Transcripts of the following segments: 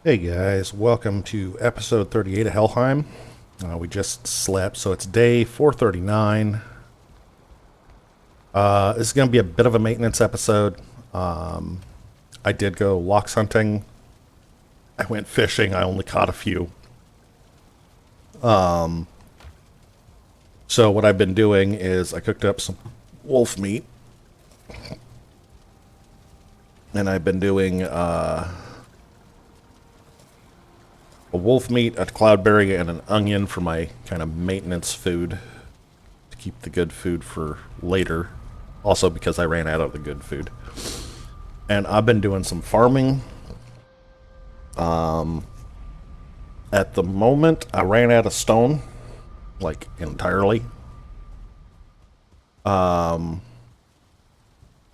Hey guys, welcome to episode 38 of HellHeim. We just slept, so it's day 439. This is going to be a bit of a maintenance episode. I did go lox hunting. I went fishing. I only caught a few. So what I've been doing is I cooked up some wolf meat. And I've been doing a wolf meat, a cloudberry, and an onion for my kind of maintenance food to keep the good food for later. Also because I ran out of the good food. And I've been doing some farming. At the moment, I ran out of stone, like entirely. I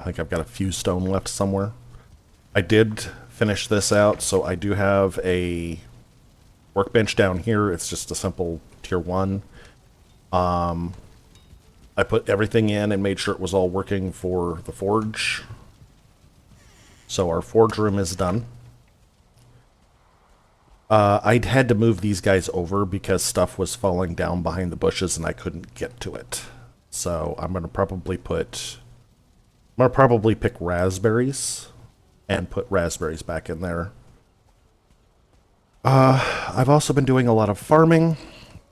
think I've got a few stone left somewhere. I did finish this out, so I do have a workbench down here. It's just a simple tier 1. I put everything in and made sure it was all working for the forge. So our forge room is done. I'd had to move these guys over because stuff was falling down behind the bushes and I couldn't get to it. So I'm going to probably pick raspberries and put raspberries back in there. I've also been doing a lot of farming,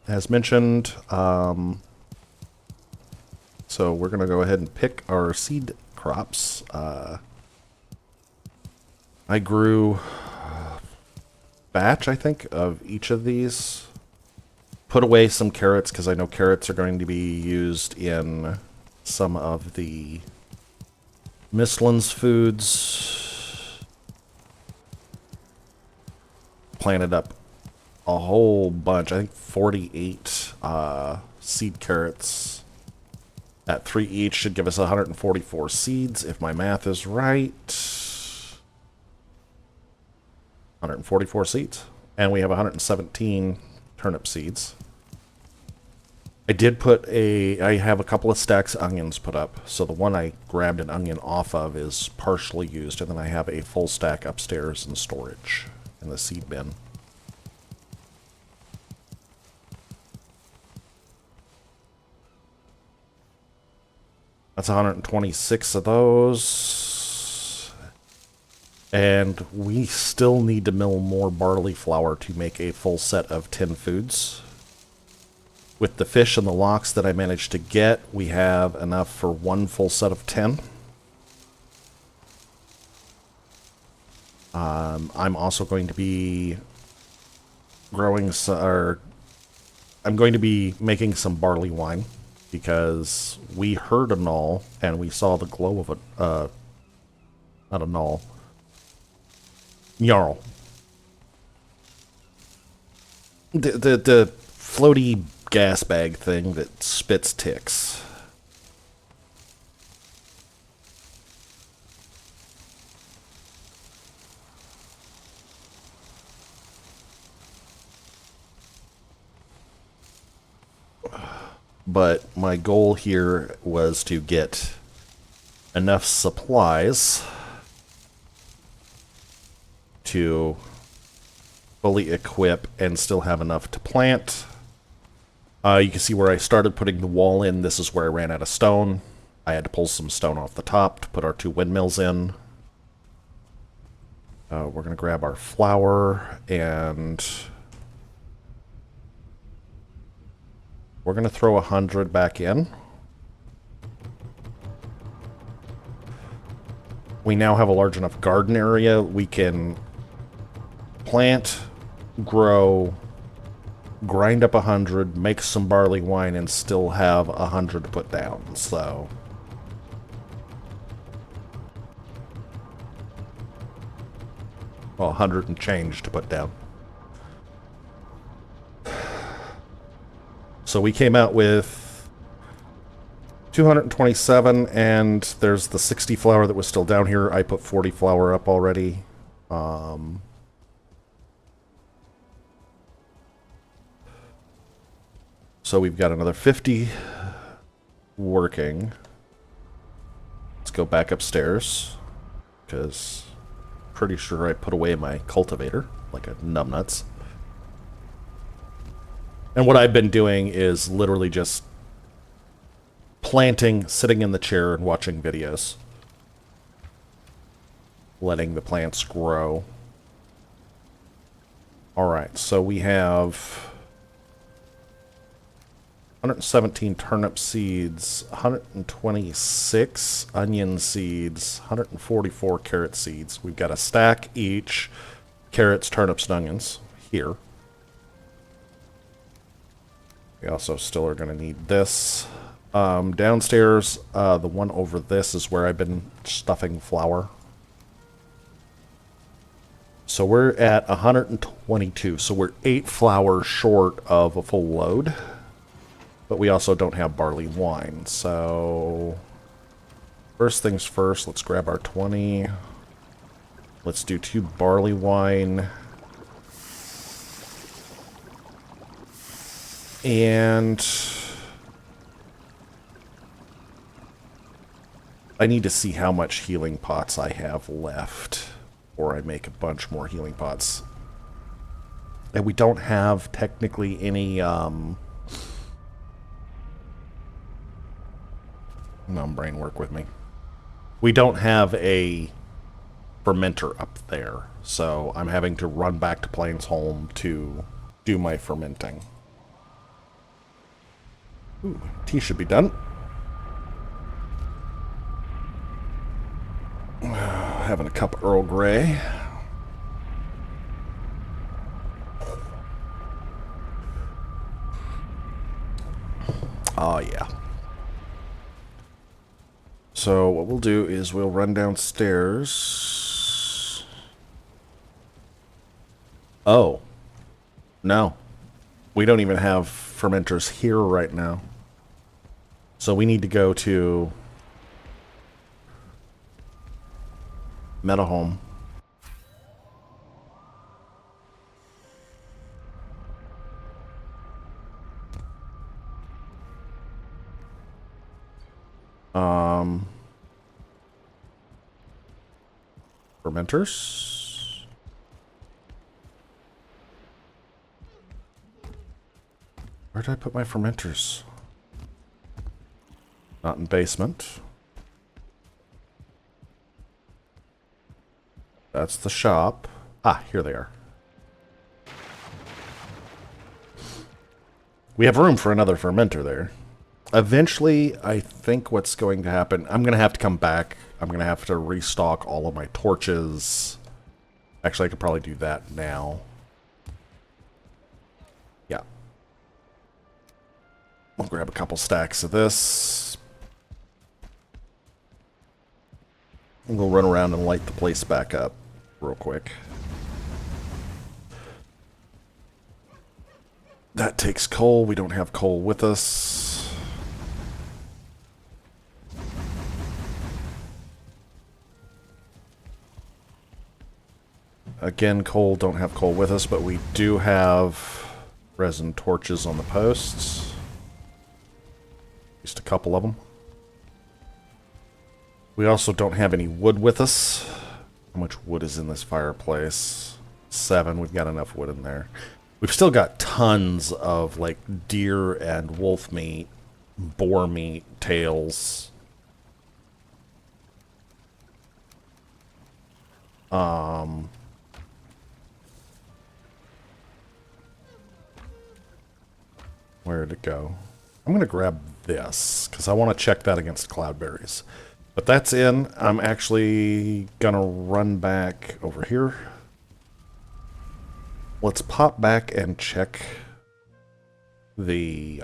as mentioned. So we're going to go ahead and pick our seed crops. I grew a batch, I think, of each of these. Put away some carrots because I know carrots are going to be used in some of the Mistlan's foods. Planted up a whole bunch. I think 48 seed carrots at 3 each should give us 144 seeds if my math is right. 144 seeds. And we have 117 turnip seeds. I have a couple of stacks of onions put up. So the one I grabbed an onion off of is partially used. And then I have a full stack upstairs in storage in the seed bin. That's 126 of those. And we still need to mill more barley flour to make a full set of 10 foods. With the fish and the lox that I managed to get, we have enough for one full set of 10. I'm also going to be I'm going to be making some barley wine because we heard a gnoll and we saw the glow of not a gnoll, Jarl. The floaty gas bag thing that spits ticks. But my goal here was to get enough supplies to fully equip and still have enough to plant. You can see where I started putting the wall in. This is where I ran out of stone. I had to pull some stone off the top to put our 2 windmills in. We're going to grab our flour and we're going to throw 100 back in. We now have a large enough garden area. We can plant, grow, grind up 100, make some barley wine, and still have 100 to put down. So well, 100 and change to put down. So we came out with 227, and there's the 60 flour that was still down here. I put 40 flour up already. So we've got another 50 working. Let's go back upstairs because pretty sure I put away my cultivator, like a numbnuts. And what I've been doing is literally just planting, sitting in the chair and watching videos. Letting the plants grow. Alright, so we have 117 turnip seeds, 126 onion seeds, 144 carrot seeds. We've got a stack each, carrots, turnips, and onions here. We also still are going to need this. Downstairs, the one over this is where I've been stuffing flour. So we're at 122, so we're 8 flour short of a full load. But we also don't have barley wine, so first things first, let's grab our 20. Let's do 2 barley wine. And I need to see how much healing pots I have left, or I make a bunch more healing pots. And we don't have technically any, brain work with me. We don't have a fermenter up there, so I'm having to run back to Plains Home to do my fermenting. Ooh, tea should be done. Having a cup of Earl Grey. Oh, yeah. So what we'll do is we'll run downstairs. Oh. No. We don't even have fermenters here right now. So we need to go to Metahome. Fermenters. Where did I put my fermenters? Not in basement. That's the shop. Ah, here they are. We have room for another fermenter there. Eventually, I think what's going to happen, I'm going to have to come back. I'm going to have to restock all of my torches. Actually, I could probably do that now. Yeah. I'll grab a couple stacks of this. And we'll run around and light the place back up real quick. That takes coal. We don't have coal with us. Again, coal, don't have coal with us, but we do have resin torches on the posts. Just a couple of them. We also don't have any wood with us. How much wood is in this fireplace? 7. We've got enough wood in there. We've still got tons of, like, deer and wolf meat, boar meat, tails. Where'd it go? I'm going to grab this, because I want to check that against cloudberries. But that's in. I'm actually going to run back over here. Let's pop back and check the...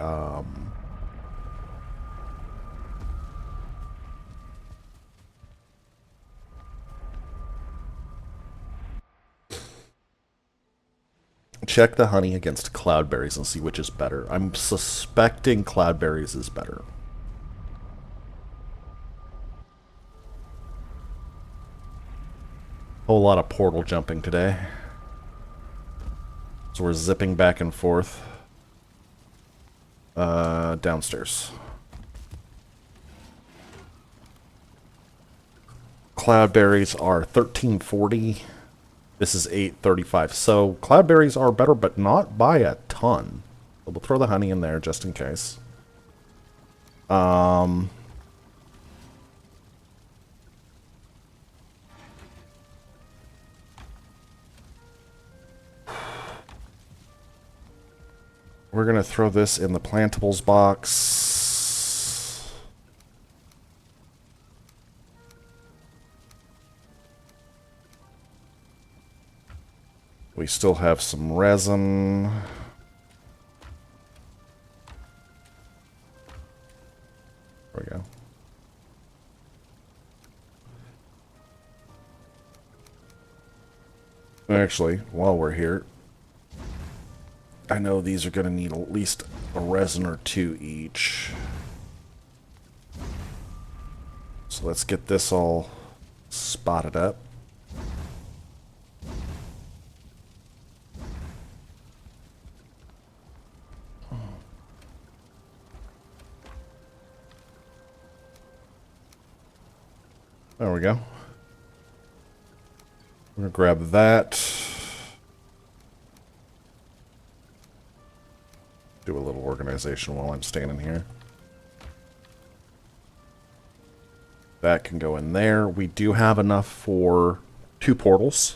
check the honey against cloudberries and see which is better. I'm suspecting cloudberries is better. Whole lot of portal jumping today. So we're zipping back and forth. Downstairs. cloudberries are 1340. This is 835. So cloudberries are better, but not by a ton. So we'll throw the honey in there just in case. We're going to throw this in the plantables box. We still have some resin. There we go. Actually, while we're here, I know these are going to need at least a resin or two each. So let's get this all spotted up. There we go. I'm going to grab that. Do a little organization while I'm standing here. That can go in there. We do have enough for 2 portals.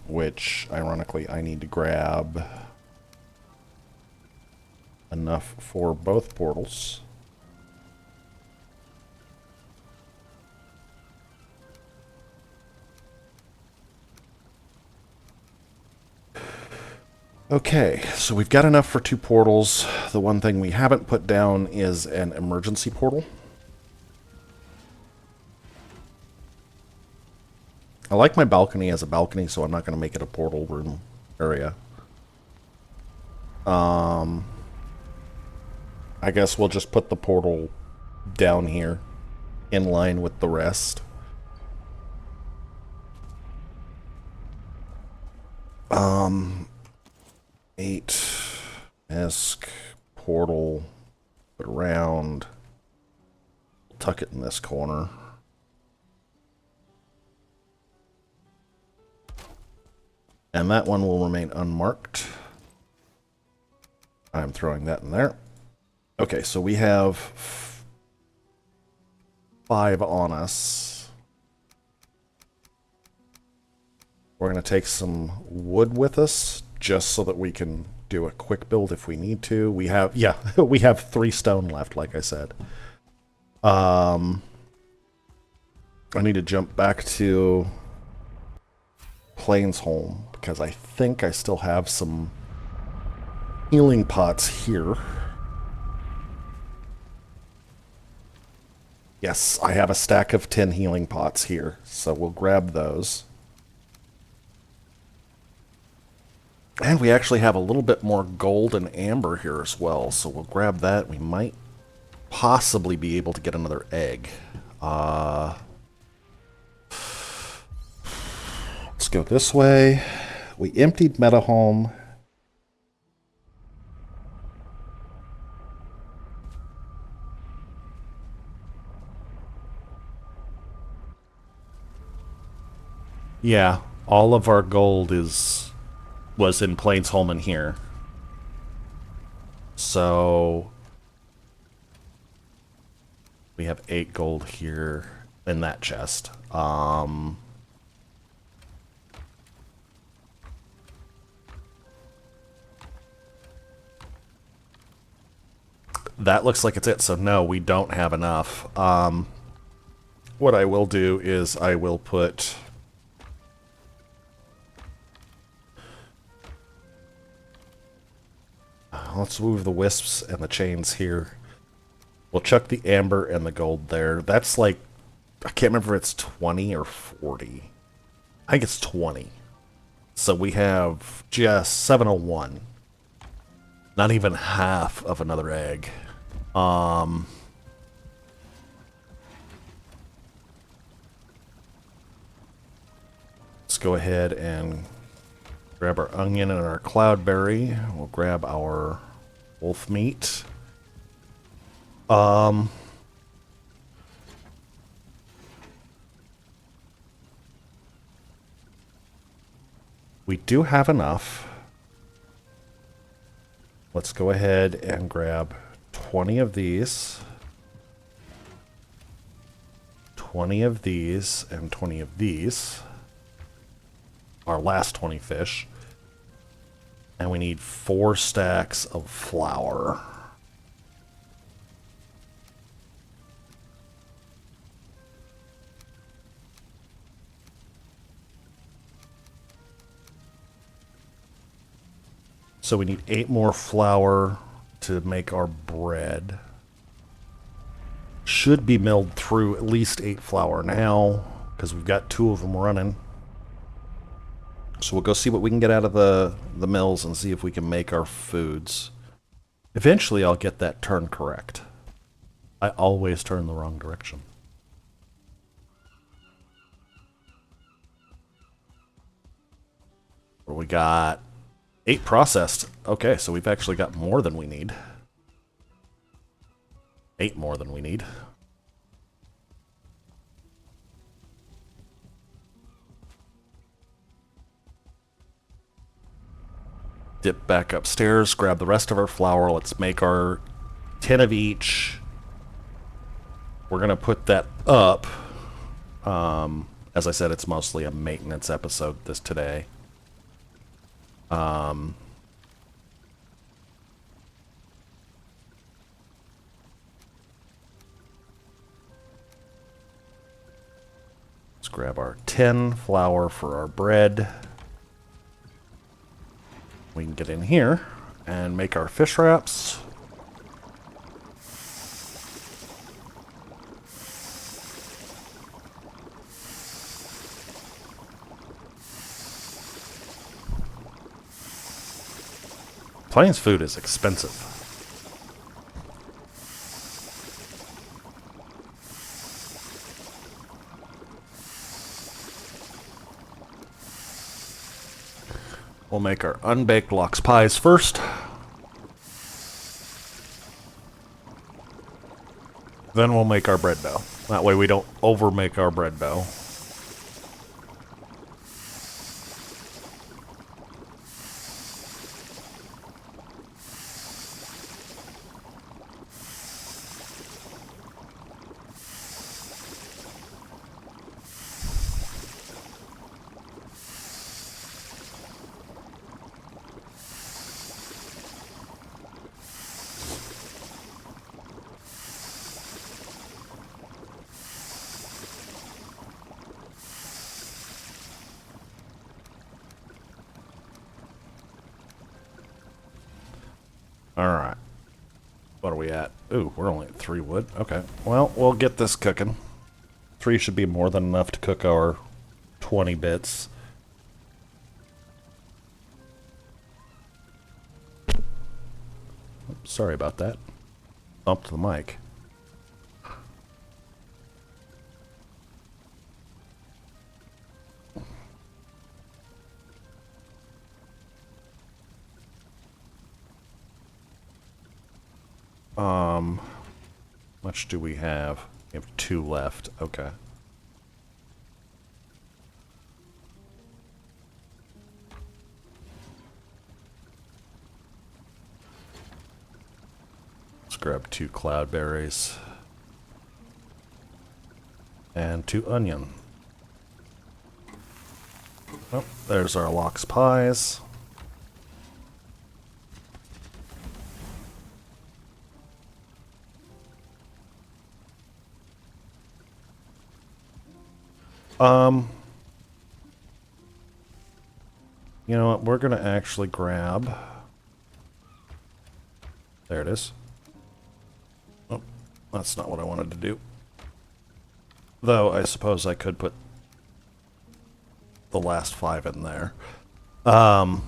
Which, ironically, I need to grab enough for both portals. Okay, so we've got enough for 2 portals. The one thing we haven't put down is an emergency portal. I like my balcony as a balcony, so I'm not going to make it a portal room area. I guess we'll just put the portal down here in line with the rest. Eight esque portal around. Tuck it in this corner. And that one will remain unmarked. I'm throwing that in there. Okay, so we have 5 on us. We're going to take some wood with us, just so that we can do a quick build if we need to. We have, yeah, we have 3 stone left, like I said. I need to jump back to Plainsholm, because I think I still have some healing pots here. Yes, I have a stack of 10 healing pots here, so we'll grab those. And we actually have a little bit more gold and amber here as well, so we'll grab that. We might possibly be able to get another egg. Let's go this way. We emptied Metahome. Yeah, all of our gold was in Plainsholm in here. So we have 8 gold here in that chest. That looks like it's it, so no, we don't have enough. What I will do is I will put... Let's move the wisps and the chains here. We'll chuck the amber and the gold there. That's like, I can't remember if it's 20 or 40. I think it's 20. So we have just 701. Not even half of another egg. Let's go ahead and grab our onion and our cloudberry. We'll grab our wolf meat. We do have enough. Let's go ahead and grab 20 of these. 20 of these and 20 of these. Our last 20 fish. And we need 4 stacks of flour. So we need 8 more flour to make our bread. Should be milled through at least 8 flour now, because we've got 2 of them running. So we'll go see what we can get out of the mills and see if we can make our foods. Eventually I'll get that turn correct. I always turn the wrong direction. We got 8 processed. Okay, so we've actually got more than we need. 8 more than we need. Dip back upstairs, grab the rest of our flour. Let's make our 10 of each. We're going to put that up. As I said, it's mostly a maintenance episode today. Let's grab our 10 flour for our bread. We can get in here and make our fish wraps. Plains food is expensive. We'll make our unbaked lox pies first. Then we'll make our bread dough. That way we don't over make our bread dough. Alright. What are we at? Ooh, we're only at 3 wood. Okay. Well, we'll get this cooking. 3 should be more than enough to cook our 20 bits. Oops, sorry about that. Bumped the mic. Much do we have? We have 2 left. Okay. Let's grab 2 cloudberries. And 2 onion. Oh, there's our lox pies. You know what, we're gonna actually grab... There it is. Oh, that's not what I wanted to do. Though, I suppose I could put the last 5 in there. We'll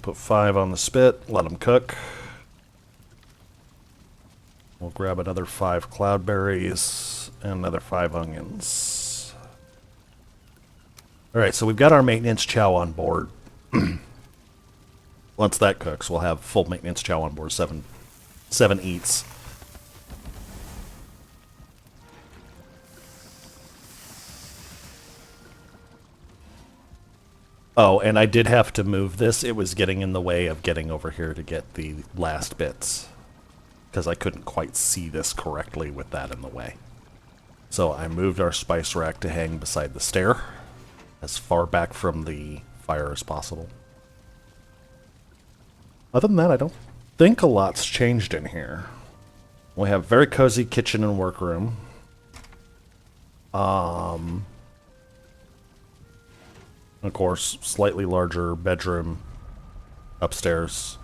put 5 on the spit, let them cook. We'll grab another 5 cloudberries and another 5 onions. Alright, so we've got our maintenance chow on board. Once that cooks, we'll have full maintenance chow on board. 7 eats. Oh, and I did have to move this. It was getting in the way of getting over here to get the last bits. Because I couldn't quite see this correctly with that in the way. So I moved our spice rack to hang beside the stair, as far back from the fire as possible. Other than that, I don't think a lot's changed in here. We have very cozy kitchen and workroom. Of course, slightly larger bedroom upstairs.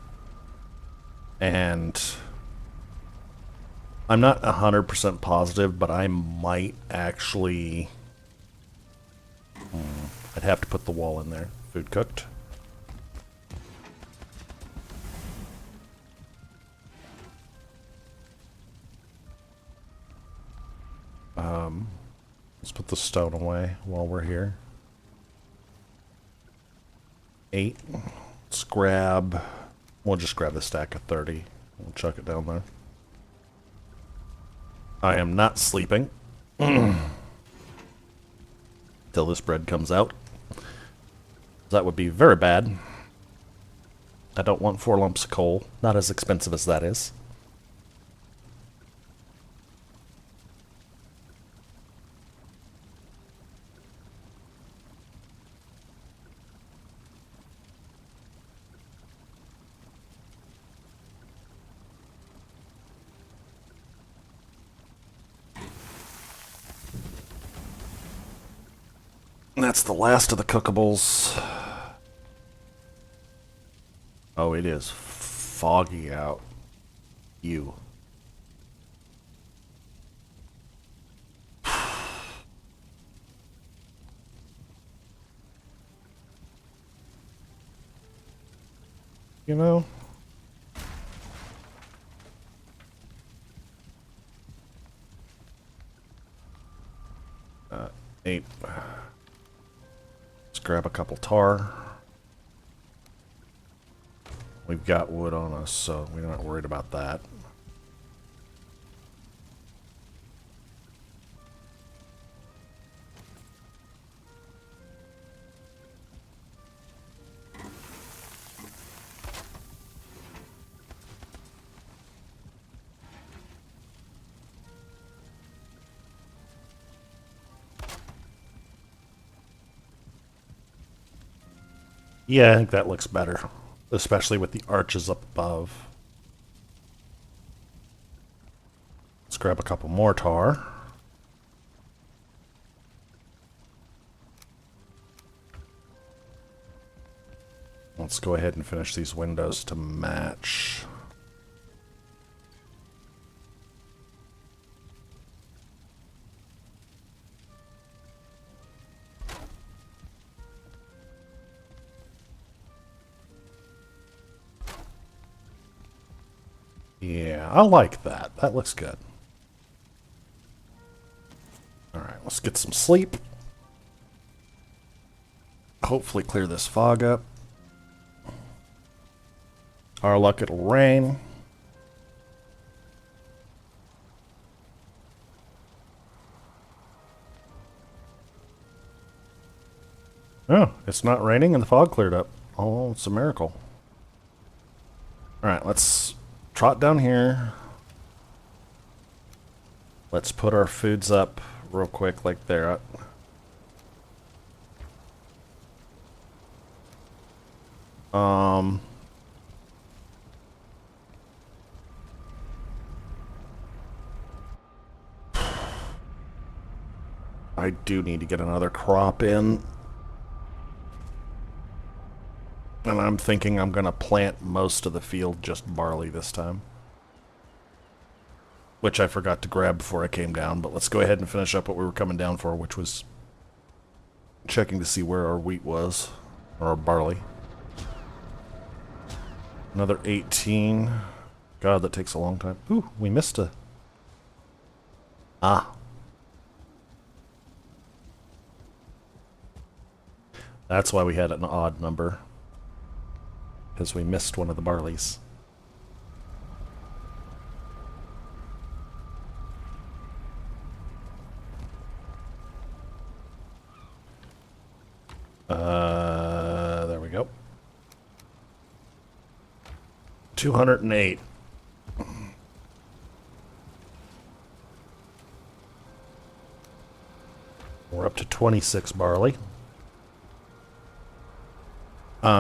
And I'm not 100% positive, but I might actually... I'd have to put the wall in there. Food cooked. Let's put the stone away while we're here. 8. Let's grab... We'll just grab the stack of 30. We'll chuck it down there. I am not sleeping. Till this bread comes out. That would be very bad. I don't want 4 lumps of coal. Not as expensive as that is. That's the last of the cookables. Oh, it is foggy out. You. You know? 8. Let's grab a couple tar. We've got wood on us, so we're not worried about that. Yeah, I think that looks better, especially with the arches up above. Let's grab a couple more tar. Let's go ahead and finish these windows to match. Yeah, I like that. That looks good. Alright, let's get some sleep. Hopefully clear this fog up. Our luck, it'll rain. Oh, it's not raining and the fog cleared up. Oh, it's a miracle. Alright, let's trot down here. Let's put our foods up real quick like there. I do need to get another crop in. And I'm thinking I'm going to plant most of the field just barley this time. Which I forgot to grab before I came down, but let's go ahead and finish up what we were coming down for, which was checking to see where our wheat was, or our barley. Another 18. God, that takes a long time. Ooh, we missed a... Ah. That's why we had an odd number. Because we missed one of the barleys. 208. We're up to 26 barley.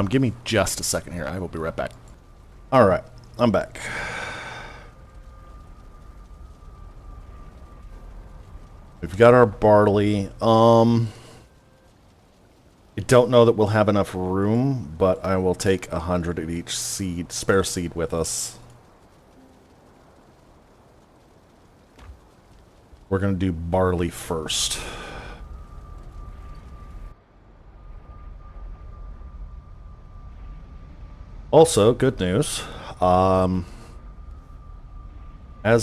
Give me just a second here. I will be right back. All right, I'm back. We've got our barley. I don't know that we'll have enough room, but I will take 100 of each seed, spare seed with us. We're going to do barley first. Also, good news. As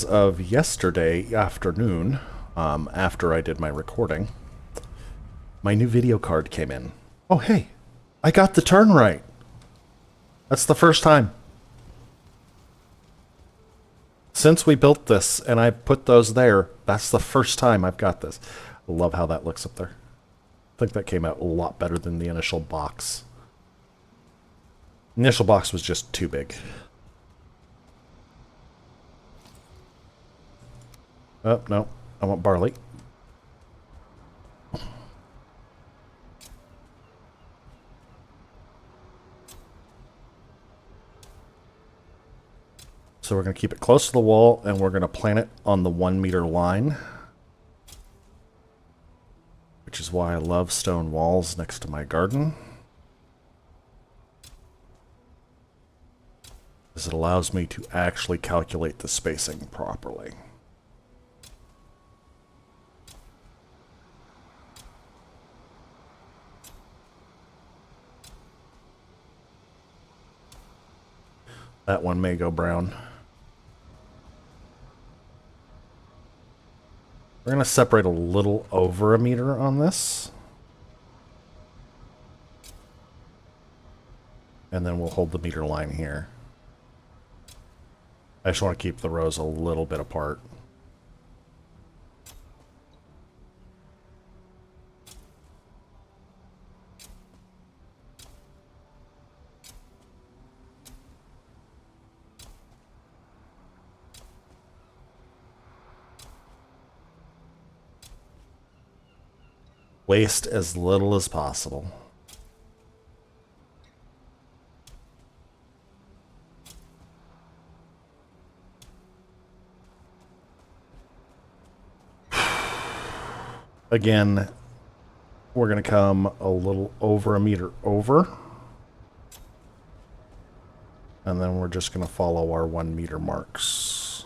of yesterday afternoon, after I did my recording, my new video card came in. Oh, hey, I got the turn right. That's the first time. Since we built this and I put those there, that's the first time I've got this. I love how that looks up there. I think that came out a lot better than the initial box. The initial box was just too big. Oh, no. I want barley. So we're going to keep it close to the wall, and we're going to plant it on the 1 meter line. Which is why I love stone walls next to my garden. Because it allows me to actually calculate the spacing properly. That one may go brown. We're going to separate a little over a meter on this. And then we'll hold the meter line here. I just want to keep the rows a little bit apart. Waste as little as possible. Again, we're going to come a little over a meter over. And then we're just going to follow our 1 meter marks.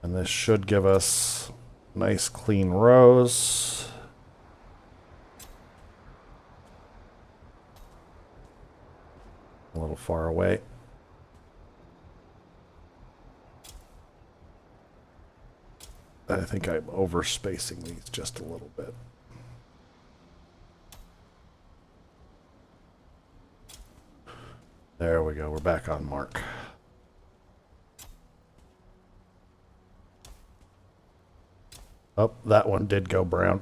And this should give us nice clean rows. A little far away. I think I'm overspacing these just a little bit. There we go, we're back on mark. Oh, that one did go brown.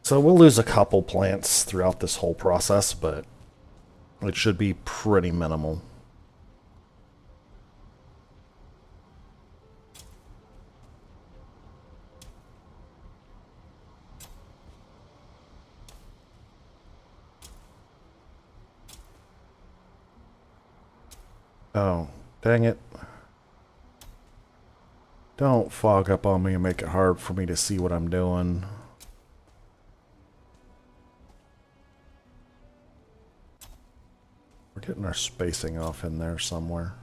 So we'll lose a couple plants throughout this whole process, but it should be pretty minimal. Oh, dang it. Don't fog up on me and make it hard for me to see what I'm doing. We're getting our spacing off in there somewhere.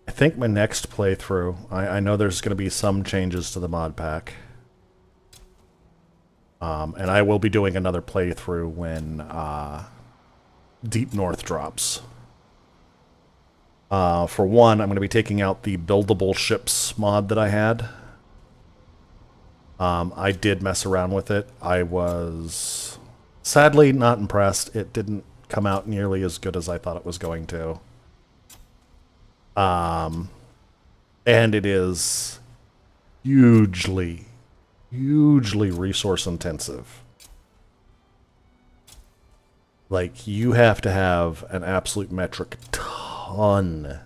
I think my next playthrough, I know there's going to be some changes to the mod pack. And I will be doing another playthrough when Deep North drops. For one, I'm going to be taking out the buildable ships mod that I had. I did mess around with it. I was sadly not impressed. It didn't come out nearly as good as I thought it was going to. And it is hugely, hugely resource intensive. Like, you have to have an absolute metric ton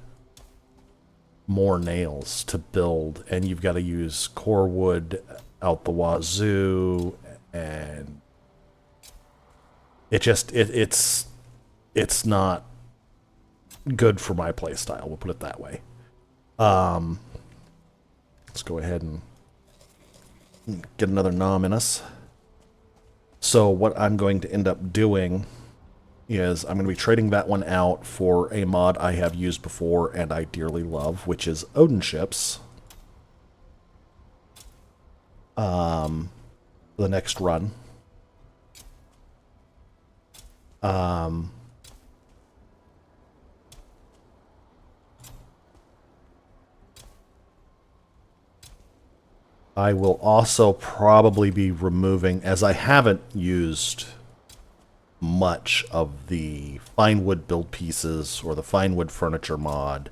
more nails to build, and you've got to use core wood out the wazoo, and it's not good for my playstyle, we'll put it that way. Let's go ahead and get another nom in us. So what I'm going to end up doing is I'm going to be trading that one out for a mod I have used before and I dearly love, which is Odin ships. The next run. I will also probably be removing, as I haven't used much of the fine wood build pieces or the fine wood furniture mod.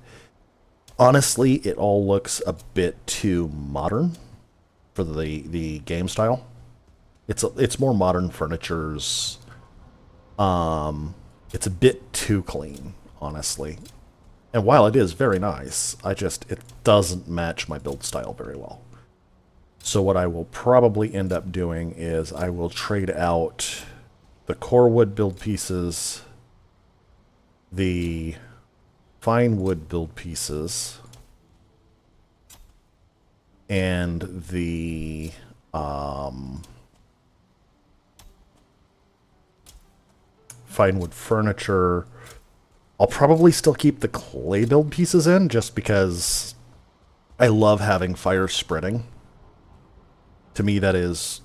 Honestly, it all looks a bit too modern for the game style. It's more modern furnitures. It's a bit too clean, honestly. And while it is very nice, it doesn't match my build style very well. So what I will probably end up doing is I will trade out the core wood build pieces, the fine wood build pieces, and the fine wood furniture. I'll probably still keep the clay build pieces in just because I love having fire spreading. To me, that is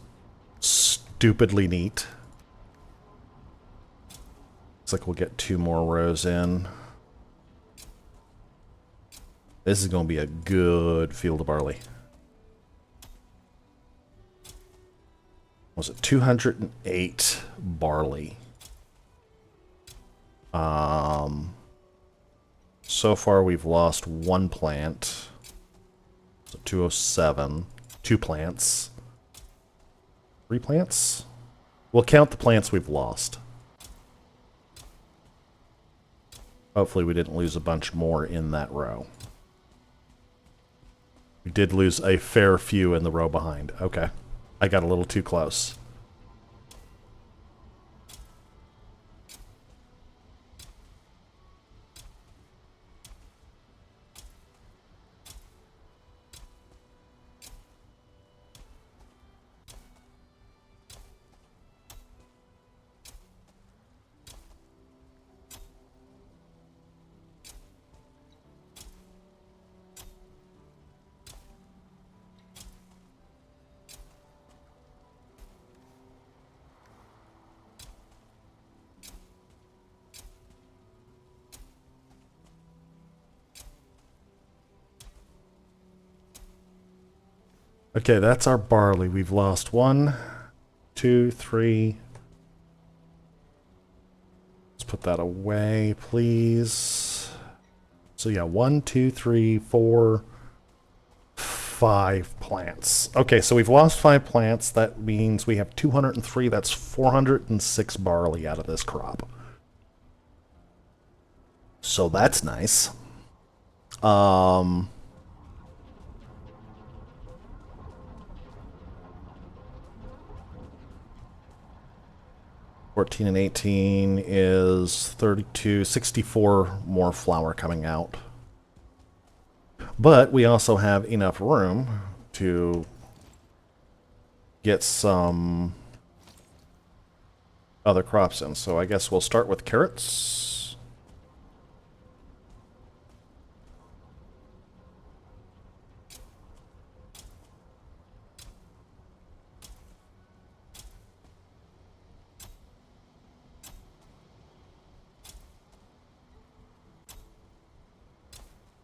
stupidly neat. Looks like we'll get 2 more rows in. This is going to be a good field of barley. Was it 208 barley? So far we've lost 1 plant. So 207. 2 plants. 3 plants? We'll count the plants we've lost. Hopefully we didn't lose a bunch more in that row. We did lose a fair few in the row behind. Okay. I got a little too close. Okay, that's our barley. We've lost 1, 2, 3. Let's put that away, please. So yeah, 1, 2, 3, 4, 5 plants. Okay, so we've lost 5 plants. That means we have 203. That's 406 barley out of this crop. So that's nice. 14 and 18 is 32, 64 more flour coming out. But we also have enough room to get some other crops in. So I guess we'll start with carrots.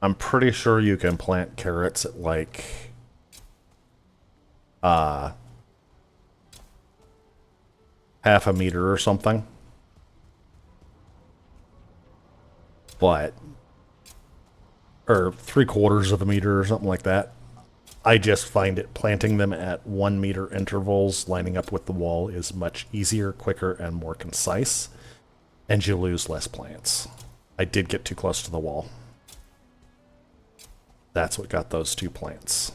I'm pretty sure you can plant carrots at like half a meter or something. But or 3/4 of a meter or something like that. I just find it planting them at 1 meter intervals, lining up with the wall, is much easier, quicker, and more concise, and you lose less plants. I did get too close to the wall. That's what got those 2 plants.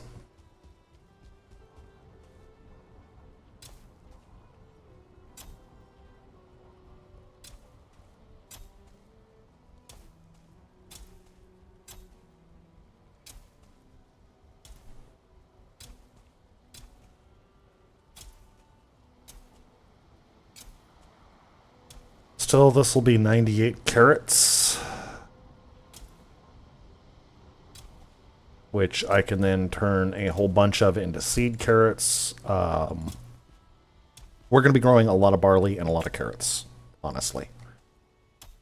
Still, this will be 98 carrots, which I can then turn a whole bunch of into seed carrots. We're going to be growing a lot of barley and a lot of carrots, honestly.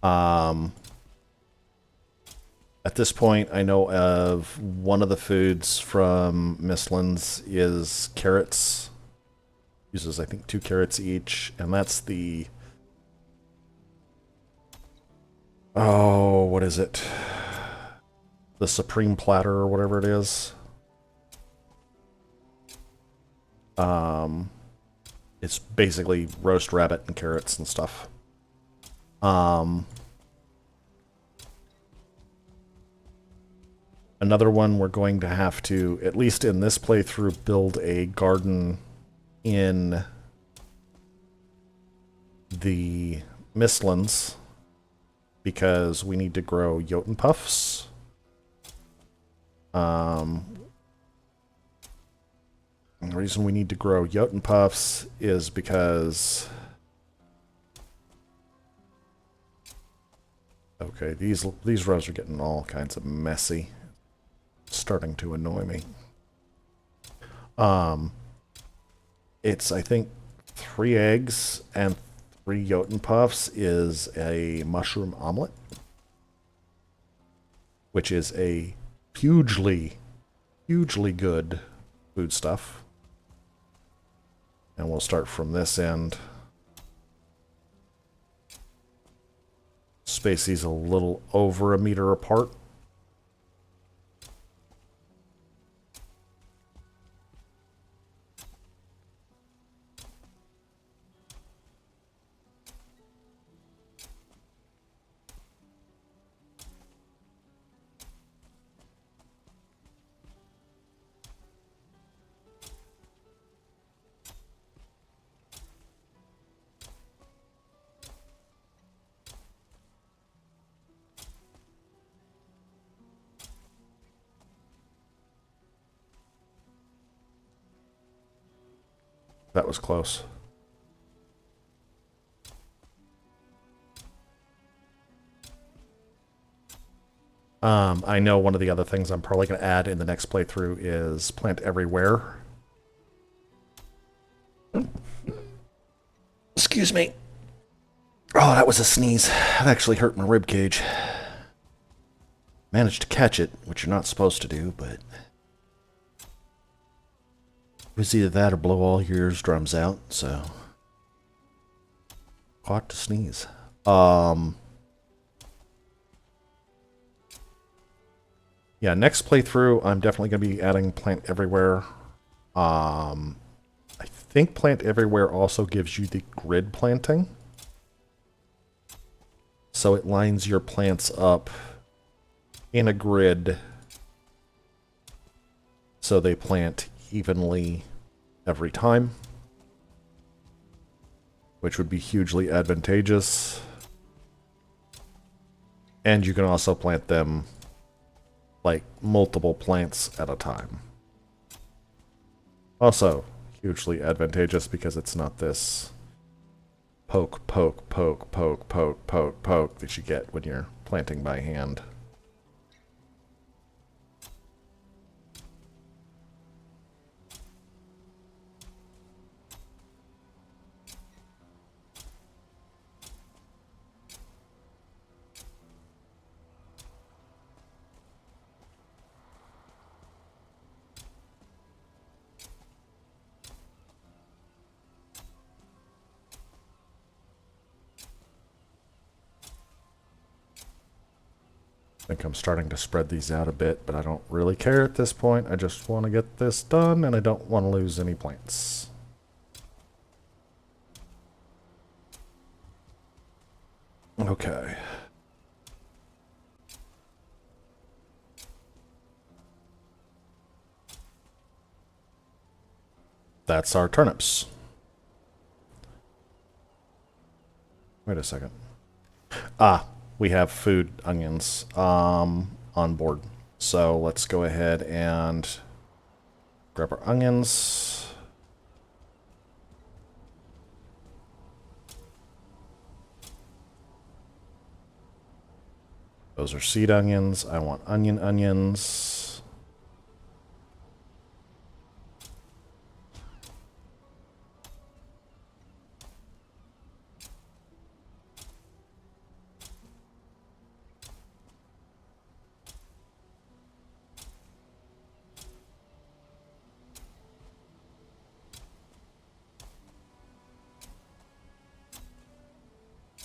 At this point, I know of one of the foods from Mistlands is carrots. Uses, I think, 2 carrots each, and that's the... Oh, what is it? The Supreme Platter or whatever it is. It's basically roast rabbit and carrots and stuff. Another one we're going to have to, at least in this playthrough, build a garden in the Mistlands, because we need to grow Jotunn puffs. And the reason we need to grow Jotunn puffs is because... Okay, these rows are getting all kinds of messy. It's starting to annoy me. It's, I think, 3 eggs and 3 Jotunn puffs is a mushroom omelet, which is a hugely good foodstuff. And we'll start from this end. Space these a little over 1 meter apart. That was close. I know one of the other things I'm probably going to add in the next playthrough is plant everywhere. Excuse me. Oh, that was a sneeze. That actually hurt my rib cage. Managed to catch it, which you're not supposed to do, but... It was either that or blow all your eardrums out, so... Caught to sneeze. Yeah, next playthrough, I'm definitely going to be adding Plant Everywhere. I think Plant Everywhere also gives you the grid planting. So it lines your plants up in a grid so they plant evenly every time, which would be hugely advantageous. And you can also plant them like multiple plants at a time. Also hugely advantageous because it's not this poke, poke, poke, poke, poke, poke, poke that you get when you're planting by hand. think I'm starting to spread these out a bit, but I don't really care at this point. I just want to get this done, and I don't want to lose any plants. Okay. That's our turnips. Wait a second. Ah, we have food onions on board. So let's go ahead and grab our onions. Those are seed onions. I want onions.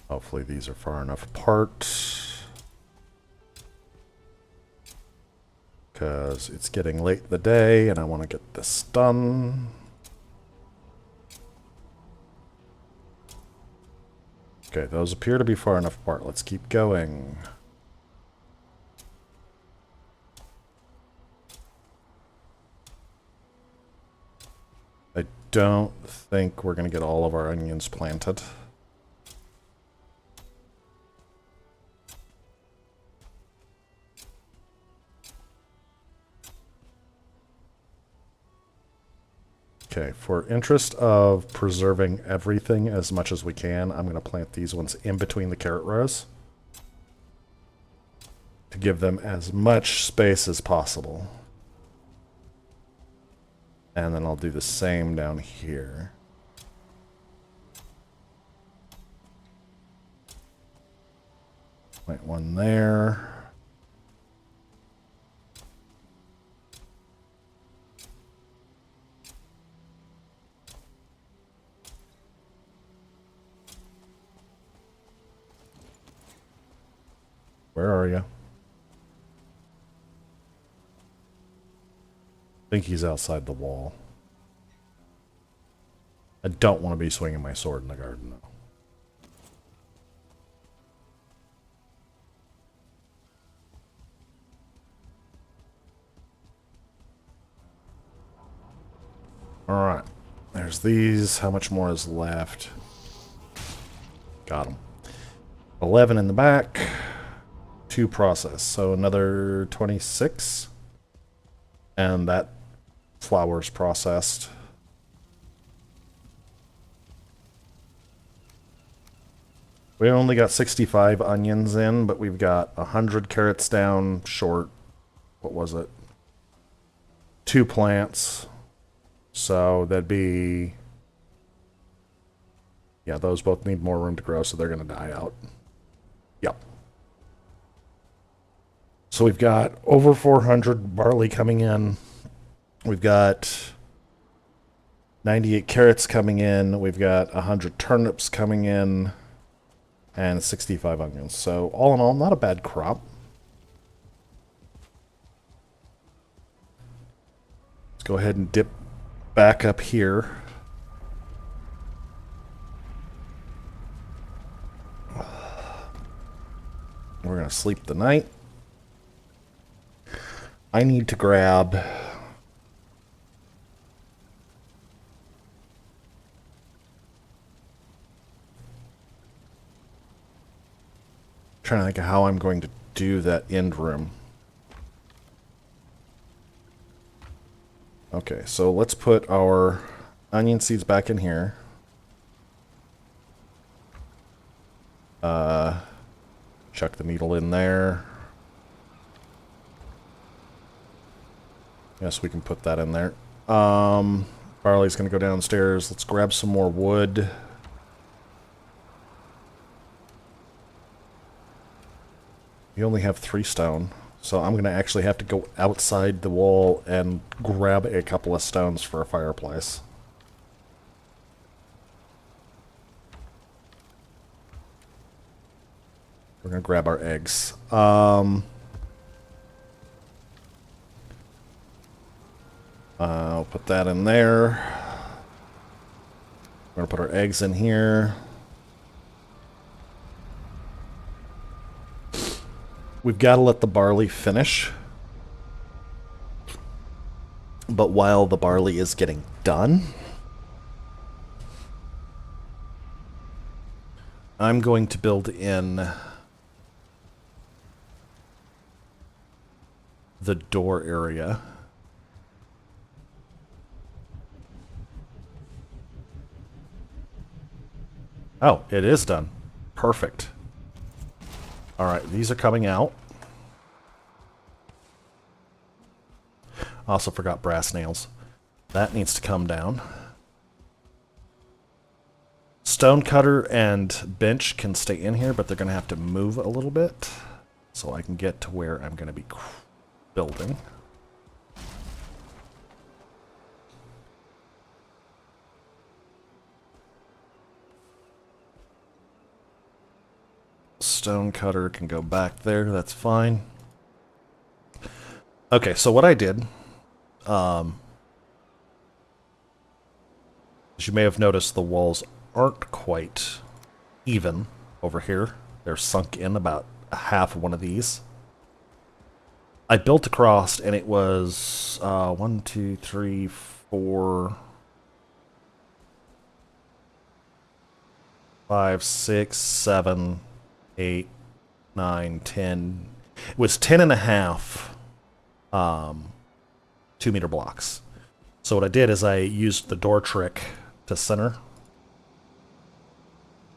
Hopefully these are far enough apart. Because it's getting late in the day and I want to get this done. Okay, those appear to be far enough apart. Let's keep going. I don't think we're going to get all of our onions planted. Okay, for interest of preserving everything as much as we can, I'm going to plant these ones in between the carrot rows to give them as much space as possible. And then I'll do the same down here. Plant one there. Where are you? I think he's outside the wall. I don't want to be swinging my sword in the garden, though. Alright. There's these. How much more is left? Got them. 11 in the back. 2 process. So another 26. And that flour's processed. We only got 65 onions in, but we've got 100 carrots down short. What was it? 2 plants. So that'd be... Yeah, those both need more room to grow, so they're going to die out. Yep. So we've got over 400 barley coming in. We've got 98 carrots coming in. We've got 100 turnips coming in. And 65 onions. So all in all, not a bad crop. Let's go ahead and dip back up here. We're going to sleep the night. I need to grab... trying to think of how I'm going to do that end room. Okay, so let's put our onion seeds back in here. Chuck the needle in there. Yes, we can put that in there. Barley's going to go downstairs. Let's grab some more wood. You only have 3 stone, so I'm going to actually have to go outside the wall and grab a couple of stones for a fireplace. We're going to grab our eggs. Put that in there. We're gonna put our eggs in here. We've got to let the barley finish. But while the barley is getting done, I'm going to build in the door area. Oh, it is done. Perfect. Alright, these are coming out. Also forgot brass nails. That needs to come down. Stone cutter and bench can stay in here, but they're going to have to move a little bit so I can get to where I'm going to be building. Stone cutter can go back there, that's fine. Okay, so what I did, as you may have noticed, the walls aren't quite even over here. They're sunk in about half of one of these. I built across, and it was 1, 2, 3, 4, 5, 6, 7, 8, 9, 10. It was 10 and a half 2-meter blocks. So what I did is I used the door trick to center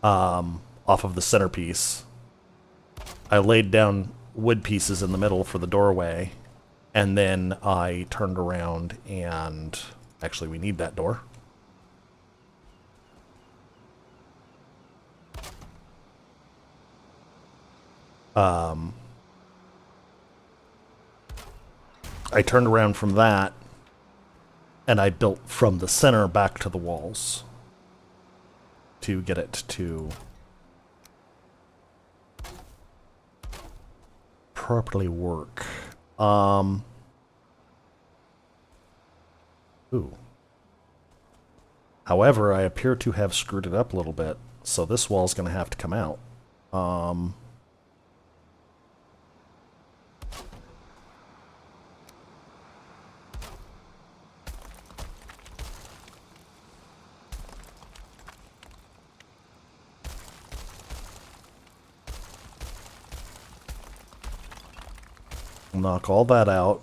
off of the centerpiece. I laid down wood pieces in the middle for the doorway, and then I turned around and actually we need that door. I turned around from that, and I built from the center back to the walls to get it to properly work. Ooh. However, I appear to have screwed it up a little bit, so this wall's going to have to come out. Knock all that out.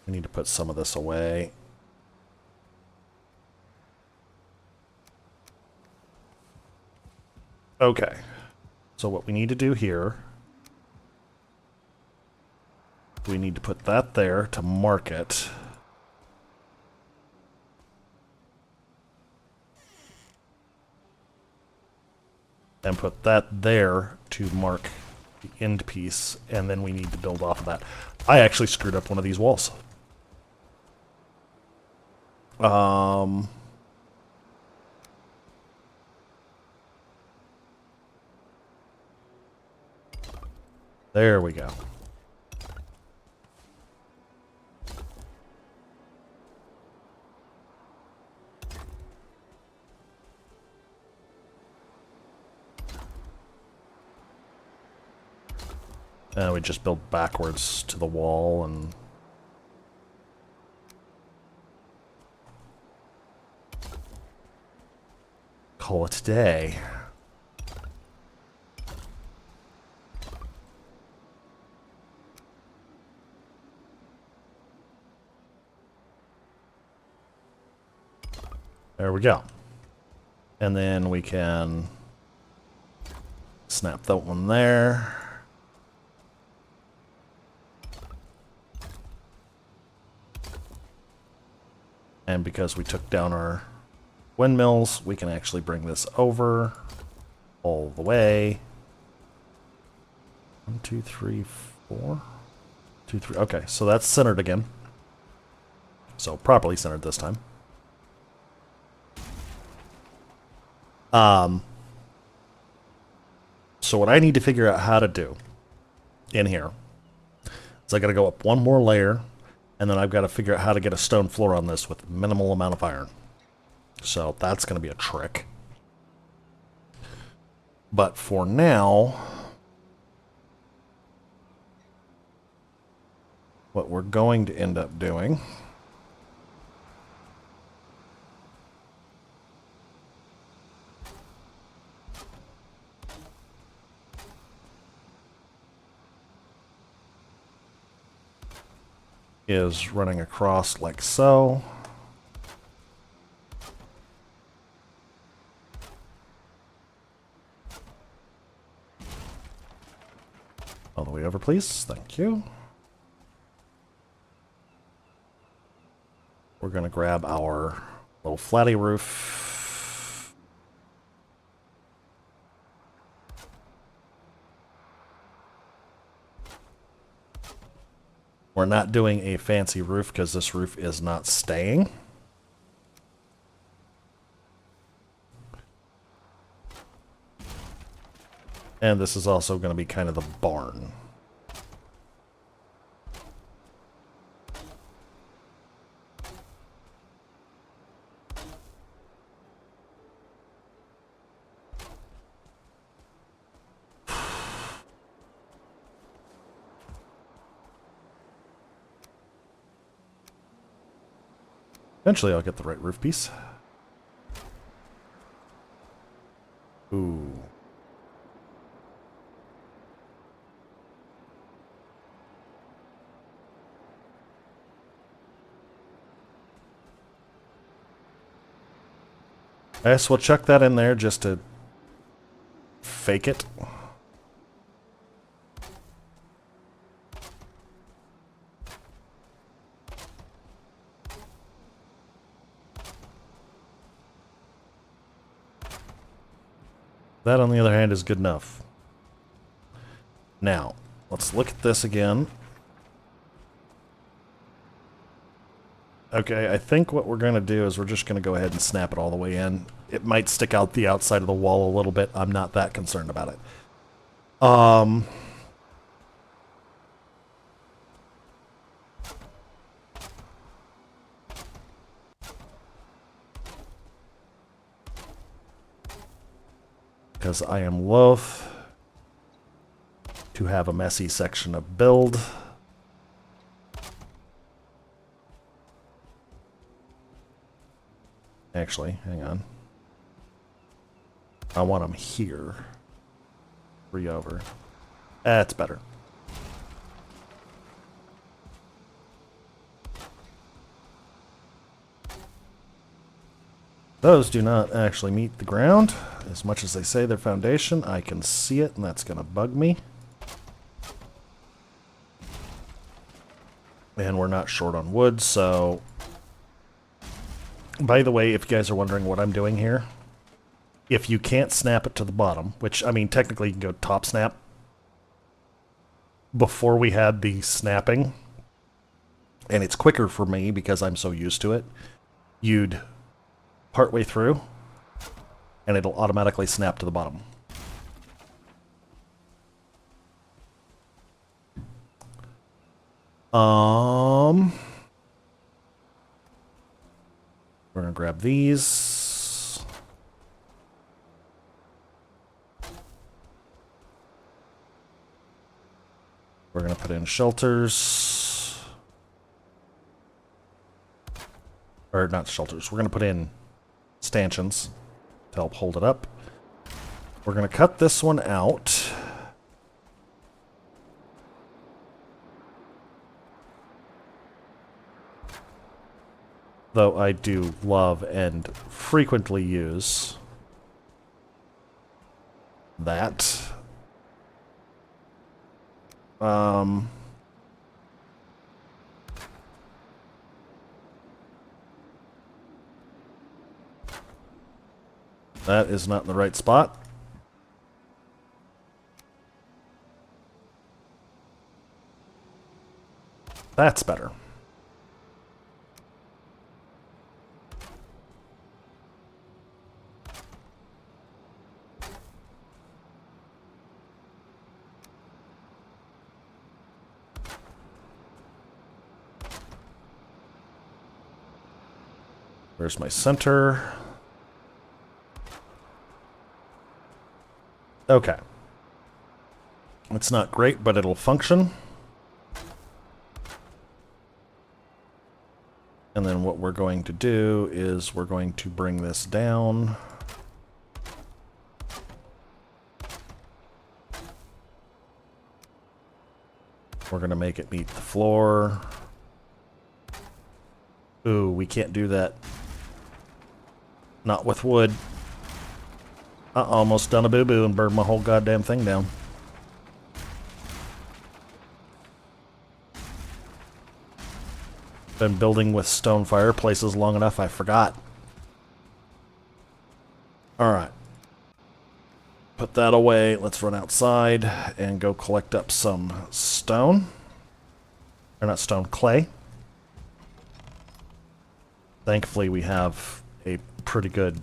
We need to put some of this away. Okay. So what we need to do here, we need to put that there to mark it. And put that there to mark the end piece, and then we need to build off of that. I actually screwed up one of these walls. There we go. We just build backwards to the wall and call it a day. There we go. And then we can snap that one there. And because we took down our windmills, we can actually bring this over all the way. 1, 2, 3, 4. 2, 3. Okay, so that's centered again. So properly centered this time. So what I need to figure out how to do in here is I got to go up one more layer, and then I've got to figure out how to get a stone floor on this with minimal amount of iron. So that's going to be a trick. But for now, what we're going to end up doing is running across like so. All the way over, please. Thank you. We're going to grab our little flatty roof. We're not doing a fancy roof because this roof is not staying. And this is also going to be kind of the barn. Eventually I'll get the right roof piece. Ooh. I guess we'll chuck that in there just to fake it. That, on the other hand, is good enough. Now, let's look at this again. Okay, I think what we're going to do is we're just going to go ahead and snap it all the way in. It might stick out the outside of the wall a little bit. I'm not that concerned about it. Because I am loath to have a messy section of build. Actually, hang on. I want them here. 3 over. That's better. Those do not actually meet the ground. As much as they say they're foundation, I can see it, and that's going to bug me. And we're not short on wood, so... By the way, if you guys are wondering what I'm doing here, if you can't snap it to the bottom, which, I mean, technically you can go top snap. Before we had the snapping, and it's quicker for me because I'm so used to it, you'd partway through, and it'll automatically snap to the bottom. We're gonna grab these. We're gonna put in shelters. Or not shelters. We're gonna put in stanchions to help hold it up. We're going to cut this one out. Though I do love and frequently use that. That is not in the right spot. That's better. Where's my center? Okay. It's not great, but it'll function. And then what we're going to do is we're going to bring this down. We're going to make it meet the floor. Ooh, we can't do that. Not with wood. I almost done a boo-boo and burned my whole goddamn thing down. Been building with stone fireplaces long enough, I forgot. Alright. Put that away. Let's run outside and go collect up some stone. Or not stone, clay. Thankfully, we have a pretty good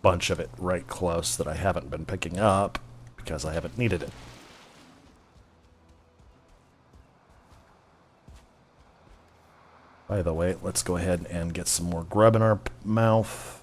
bunch of it right close that I haven't been picking up because I haven't needed it. By the way, let's go ahead and get some more grub in our mouth.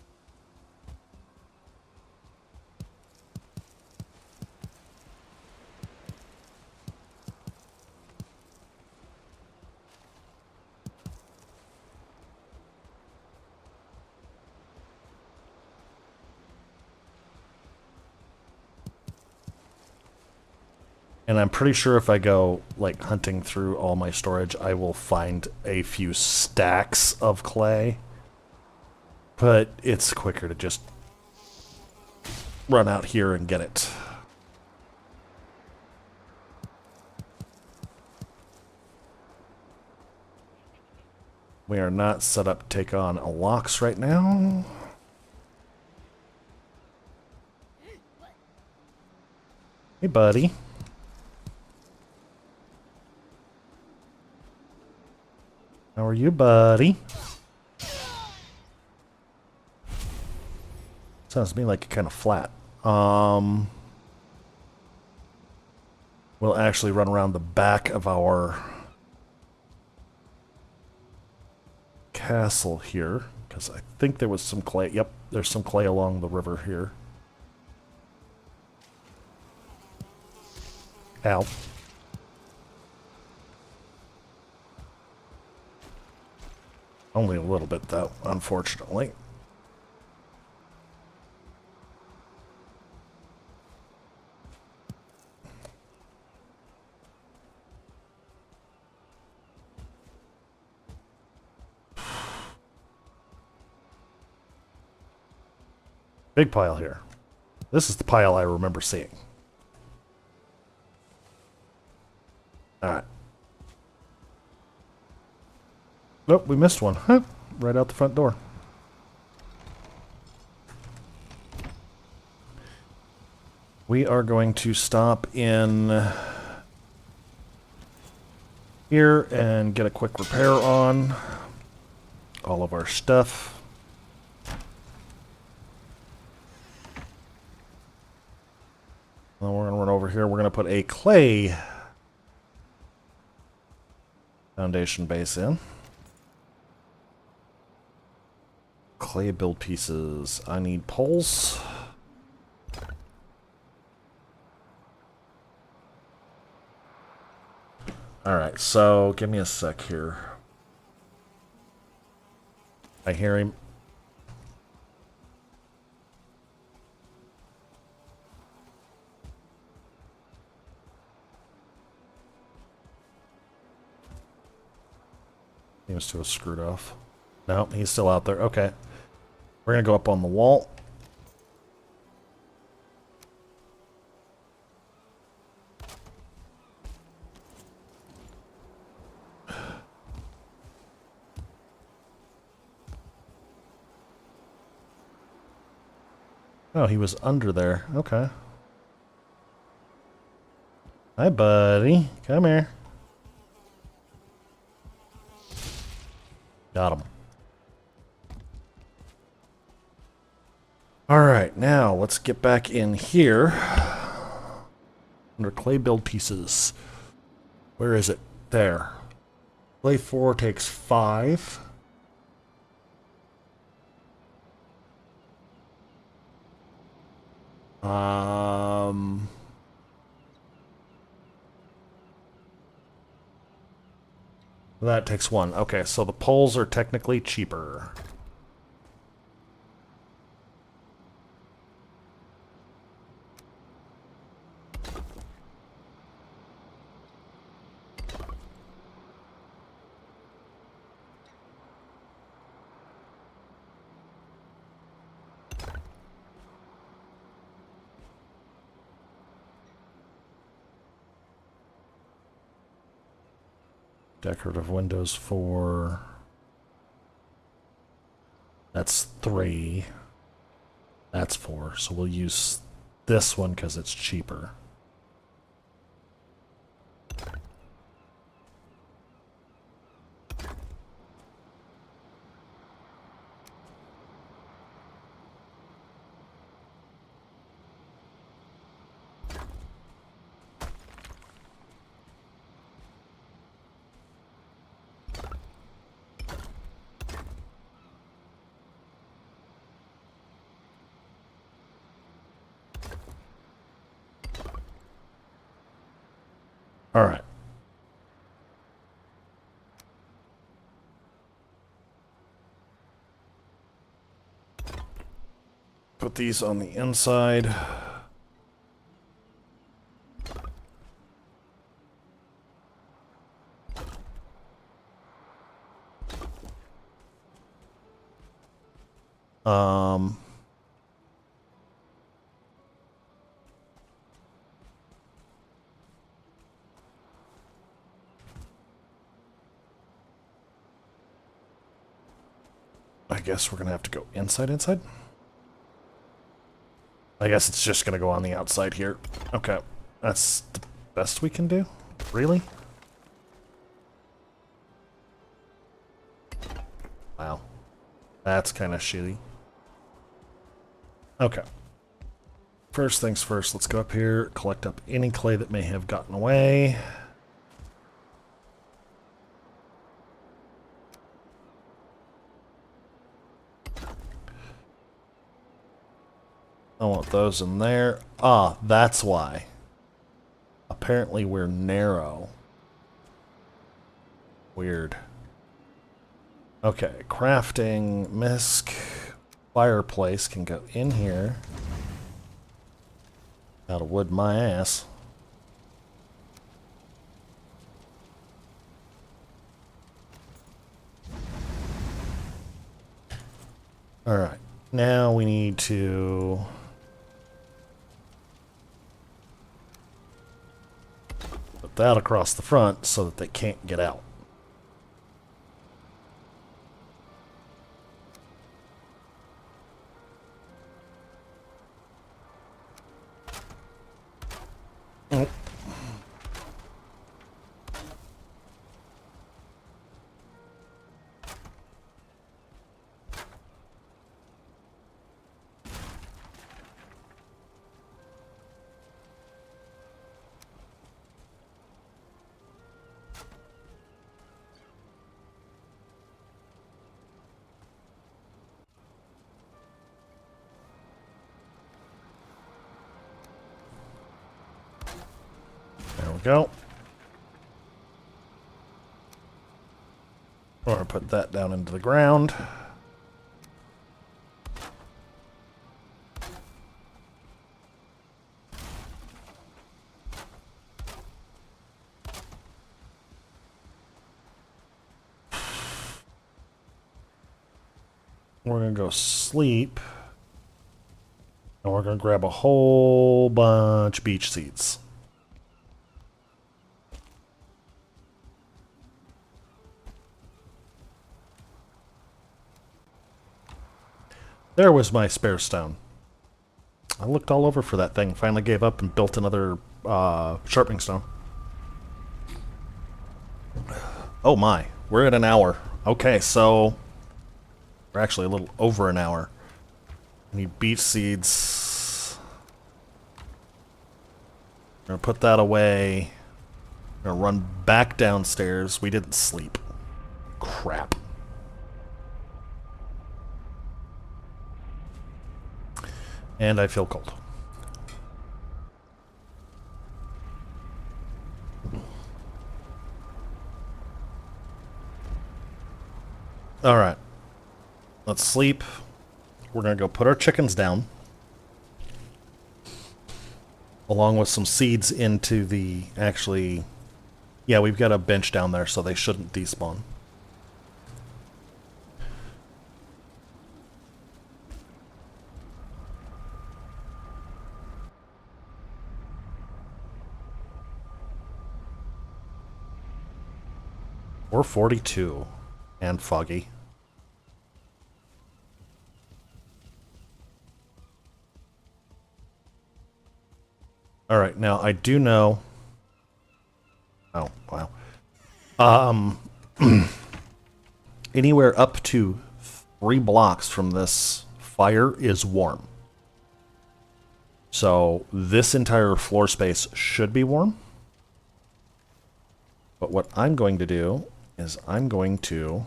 And I'm pretty sure if I go, like, hunting through all my storage, I will find a few stacks of clay. But it's quicker to just run out here and get it. We are not set up to take on a lox right now. Hey, buddy. How are you, buddy? Sounds to me like you're kind of flat. We'll actually run around the back of our castle here, because I think there was some clay. Yep, there's some clay along the river here. Ow. Only a little bit, though, unfortunately. Big pile here. This is the pile I remember seeing. Alright. Nope, we missed one. Huh, right out the front door. We are going to stop in here and get a quick repair on all of our stuff. Then we're going to run over here. We're going to put a clay foundation base in. Clay build pieces. I need poles. Alright, so give me a sec here. I hear him. Seems to have screwed off. No, he's still out there. Okay. We're going to go up on the wall. Oh, he was under there. Okay. Hi, buddy. Come here. Got him. Alright, now let's get back in here. Under clay build pieces. Where is it? There. Clay 4 takes 5. Um, that takes one. Okay, so the poles are technically cheaper. Decorative windows 4. That's 3. That's 4. So we'll use this one because it's cheaper. All right. Put these on the inside. Um, I guess we're going to have to go inside. I guess it's just going to go on the outside here. Okay. That's the best we can do? Really? Wow. That's kind of shitty. Okay. First things first, let's go up here, collect up any clay that may have gotten away. I want those in there. Ah, that's why. Apparently we're narrow. Weird. Okay, crafting, misc, fireplace can go in here. Out of wood my ass. Alright, now we need to... put that across the front so that they can't get out. Oh. There we go. We're going to put that down into the ground. We're going to go sleep. And we're going to grab a whole bunch of beach seeds. There was my spare stone. I looked all over for that thing. Finally gave up and built another sharpening stone. Oh my, we're at an hour. Okay, so we're actually a little over an hour. We need beach seeds. We're gonna put that away. We're gonna run back downstairs. We didn't sleep. Crap. And I feel cold. All right. Let's sleep. We're going to go put our chickens down. Along with some seeds into the... Actually... Yeah, we've got a bench down there, so they shouldn't despawn. We're 42 and foggy. All right, now I do know. Oh wow. Anywhere up to 3 blocks from this fire is warm. So this entire floor space should be warm. But what I'm going to do is I'm going to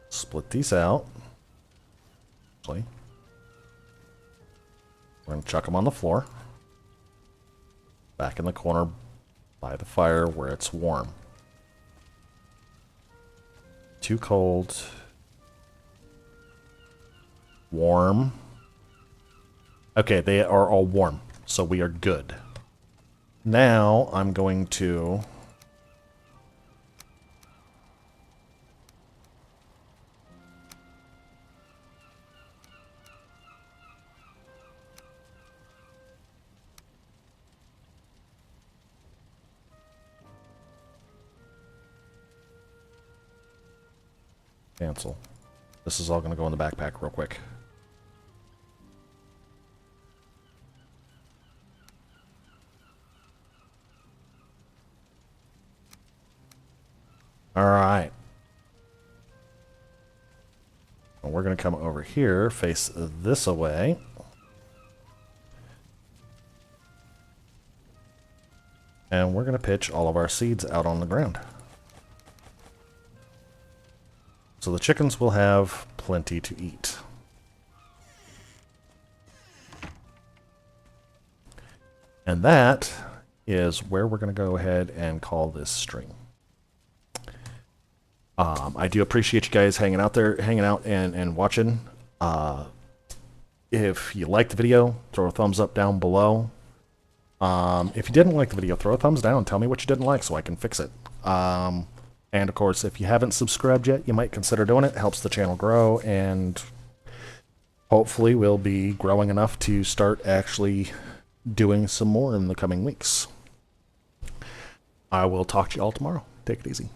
split these out. Actually, we're going to chuck them on the floor. Back in the corner by the fire where it's warm. Too cold. Warm. Okay, they are all warm, so we are good. Now I'm going to cancel. This is all going to go in the backpack real quick. Alright. We're going to come over here, face this away. And we're going to pitch all of our seeds out on the ground. So the chickens will have plenty to eat. And that is where we're going to go ahead and call this stream. I do appreciate you guys hanging out and watching. If you liked the video, throw a thumbs up down below. If you didn't like the video, throw a thumbs down. Tell me what you didn't like so I can fix it. And of course, if you haven't subscribed yet, you might consider doing it. It helps the channel grow, and hopefully we'll be growing enough to start actually doing some more in the coming weeks. I will talk to you all tomorrow. Take it easy.